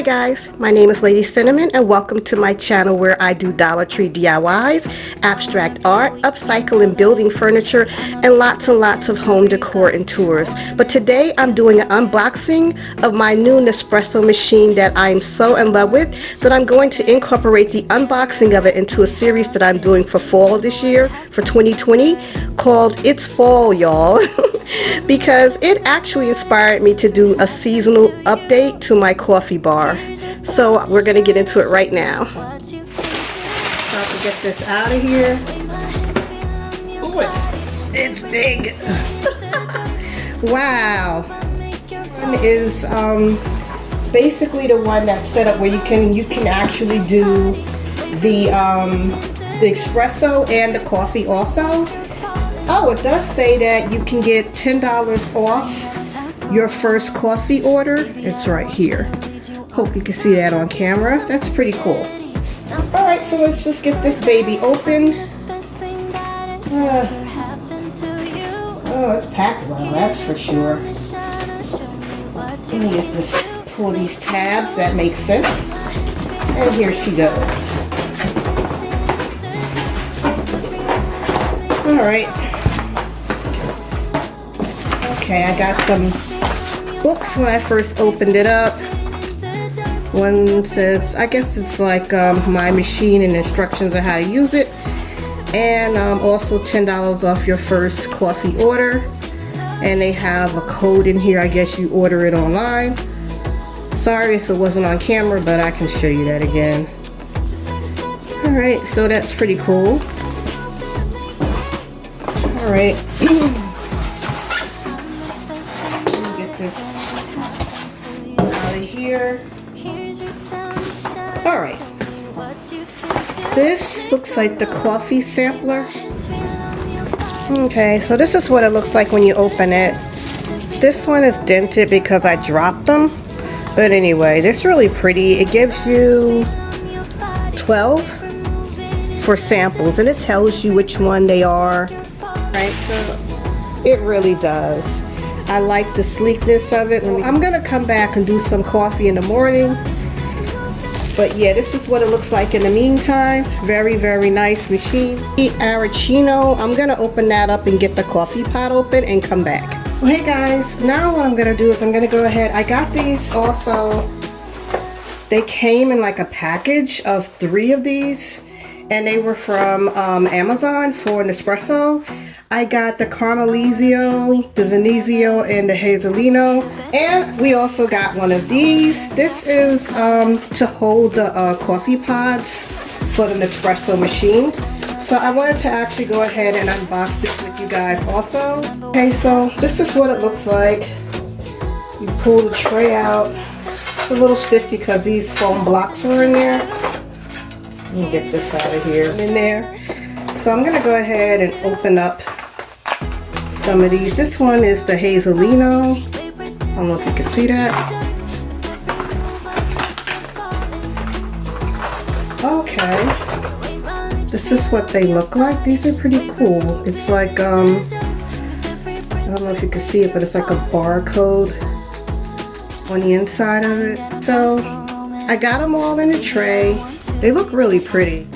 Hi guys, my name is Lady Cinnamon and welcome to my channel where I do Dollar Tree DIYs, abstract art, upcycle and building furniture, and lots of home decor and tours. But today I'm doing an unboxing of my new Nespresso machine that I'm so in love with that I'm going to incorporate the unboxing of it into a series that I'm doing for fall this year, for 2020, called It's Fall, y'all. Because it actually inspired me to do a seasonal update to my coffee bar. So we're going to get into it right now. About to get this out of here. Oh, it's big. Wow. One is basically the one that's set up where you can actually do the espresso and the coffee also. Oh, it does say that you can get $10 off your first coffee order. It's right here. Hope you can see that on camera. That's pretty cool. Alright, so let's just get this baby open. Oh, it's packed well, that's for sure. Let me get this, pull these tabs, that makes sense. And here she goes. Alright. Okay, I got some books when I first opened it up. One says, I guess it's like my machine and instructions on how to use it. And also $10 off your first coffee order. And they have a code in here, I guess you order it online. Sorry if it wasn't on camera, but I can show you that again. Alright, so that's pretty cool. Alright. This out of here. Alright. This looks like the coffee sampler. Okay, so this is what it looks like when you open it. This one is dented because I dropped them. But anyway, this is really pretty. It gives you 12 for samples and it tells you which one they are. Right, so it really does. I like the sleekness of it. I'm gonna come back and do some coffee in the morning. But yeah, this is what it looks like in the meantime. Very, very nice machine. The Arancino, I'm gonna open that up and get the coffee pot open and come back. Well, hey guys, now what I'm gonna do is I'm gonna go ahead. I got these also. They came in like a package of 3 of these. And they were from Amazon for Nespresso. I got the Caramelizio, the Venezio, and the Hazelino. And we also got one of these. This is to hold the coffee pods for the Nespresso machine. So I wanted to actually go ahead and unbox this with you guys also. Okay, so this is what it looks like. You pull the tray out. It's a little stiff because these foam blocks are in there. Let me get this out of here. In there. So I'm gonna go ahead and open up some of these. This one is the Hazelino. I don't know if you can see that. Okay. This is what they look like. These are pretty cool. It's like, I don't know if you can see it, but it's like a barcode on the inside of it. So I got them all in a tray. They look really pretty.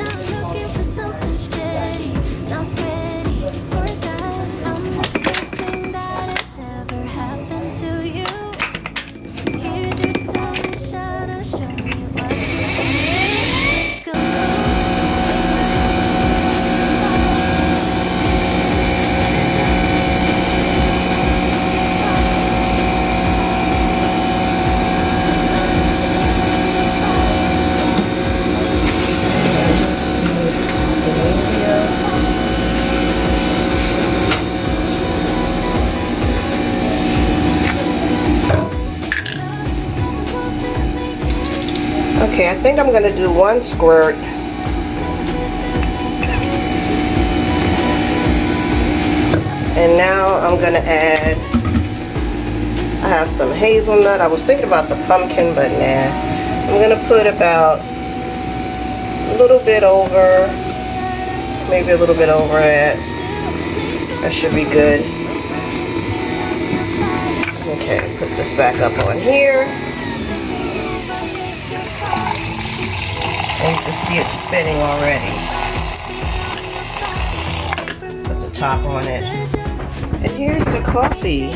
Okay, I think I'm going to do 1 squirt. And now I'm going to add, I have some hazelnut. I was thinking about the pumpkin, but nah. I'm going to put about a little bit over, maybe a little bit over that. That should be good. Okay, put this back up on here. see it spinning already. Put the top on it. And here's the coffee.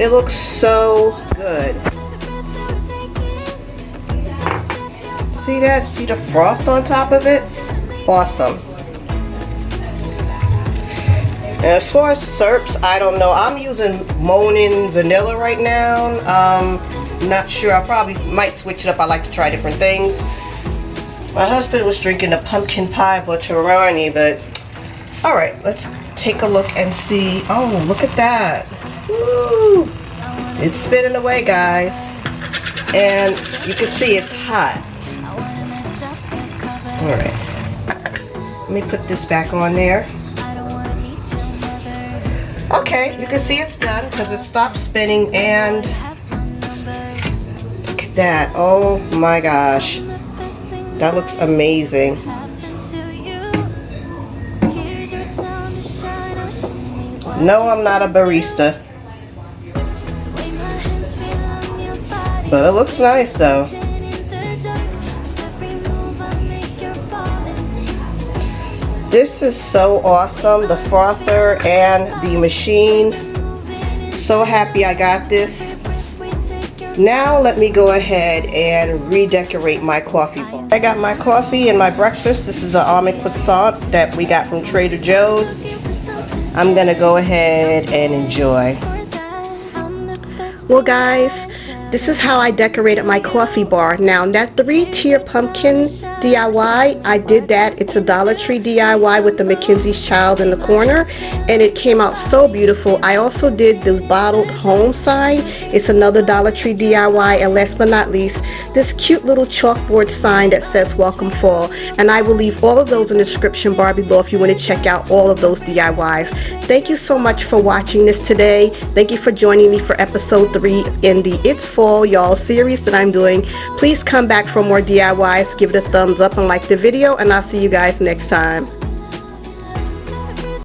It looks so good. See that? See the froth on top of it? Awesome. And as far as syrups, I don't know. I'm using Monin Vanilla right now. Not sure. I probably might switch it up. I like to try different things. My husband was drinking the pumpkin pie butterani, but alright, let's take a look and see. Oh, look at that. Woo! It's spinning away, guys. And you can see it's hot. Alright. Let me put this back on there. Okay, you can see it's done because it stopped spinning, and look at that. Oh my gosh. That looks amazing. No, I'm not a barista. But it looks nice though. This is so awesome, the frother and the machine. So happy I got this. Now let me go ahead and redecorate my coffee bar. I got my coffee and my breakfast. This is an almond croissant that we got from Trader Joe's. I'm gonna go ahead and enjoy. Well guys, this is how I decorated my coffee bar. Now that 3-tier pumpkin DIY, I did that. It's a Dollar Tree DIY with the Mackenzie's Child in the corner, and it came out so beautiful. I also did the bottled home sign. It's another Dollar Tree DIY, and last but not least, this cute little chalkboard sign that says Welcome Fall. And I will leave all of those in the description bar below if you want to check out all of those DIYs. Thank you so much for watching this today. Thank you for joining me for episode 3 in the It's Fall Y'all series that I'm doing. Please come back for more DIYs. Give it a thumbs up and like the video, and I'll see you guys next time.